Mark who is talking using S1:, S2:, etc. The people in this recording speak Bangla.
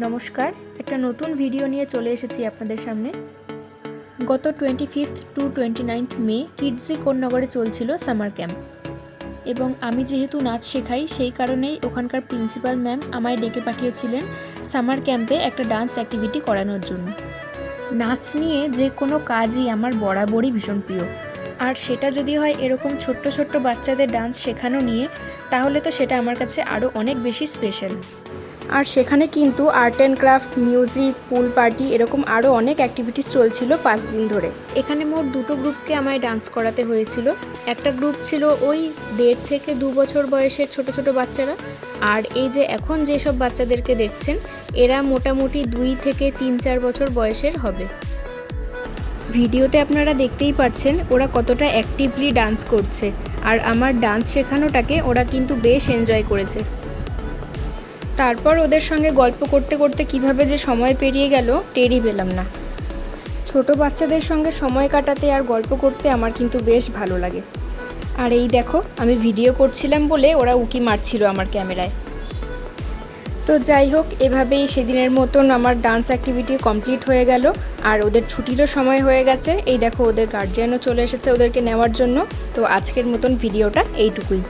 S1: নমস্কার, একটা নতুন ভিডিও নিয়ে চলে এসেছি আপনাদের সামনে। গত 25 টু 29 মে কিডজি কোন্নগরে চলছিল সামার ক্যাম্প, এবং আমি যেহেতু নাচ শেখাই সেই কারণেই ওখানকার প্রিন্সিপাল ম্যাম আমায় ডেকে পাঠিয়েছিলেন সামার ক্যাম্পে একটা ডান্স অ্যাক্টিভিটি করানোর জন্য। নাচ নিয়ে যে কোনো কাজই আমার বরাবরই ভীষণ প্রিয়, আর সেটা যদি হয় এরকম ছোট্ট ছোট্ট বাচ্চাদের ডান্স শেখানো নিয়ে, তাহলে তো সেটা আমার কাছে আরও অনেক বেশি স্পেশাল। আর সেখানে কিন্তু art and craft, music, pool party এরকম আরও অনেক অ্যাক্টিভিটিস চলছিল 5 দিন ধরে। এখানে মোট দুটো গ্রুপকে আমায় ডান্স করাতে হয়েছিল। একটা গ্রুপ ছিল ওই 1.5 থেকে 2 বছর বয়সের ছোট ছোট বাচ্চারা, আর এই যে এখন যেসব বাচ্চাদেরকে দেখছেন এরা মোটামুটি 2 থেকে 3-4 বছর বয়সের হবে। ভিডিওতে আপনারা দেখতেই পাচ্ছেন ওরা কতটা অ্যাক্টিভলি ডান্স করছে, আর আমার ডান্স শেখানোটাকে ওরা কিন্তু বেশ এনজয় করেছে। তারপর ওদের সঙ্গে গল্প করতে করতে কিভাবে যে সময় পেরিয়ে গেল টেরই পেলাম না। ছোট বাচ্চাদের সঙ্গে সময় কাটাতে আর গল্প করতে আমার কিন্তু বেশ ভালো লাগে। আর এই দেখো, আমি ভিডিও করছিলাম বলে ওরা উকি মারছিল আমার ক্যামেরায়। তো যাই হোক, এভাবেই সেদিনের মতন আমার ডান্স অ্যাক্টিভিটি কমপ্লিট হয়ে গেল, আর ওদের ছুটিরও সময় হয়ে গেছে। এই দেখো, ওদের গার্জিয়ানও চলে এসেছে ওদেরকে নেওয়ার জন্য। তো আজকের মতন ভিডিওটা এইটুকুই।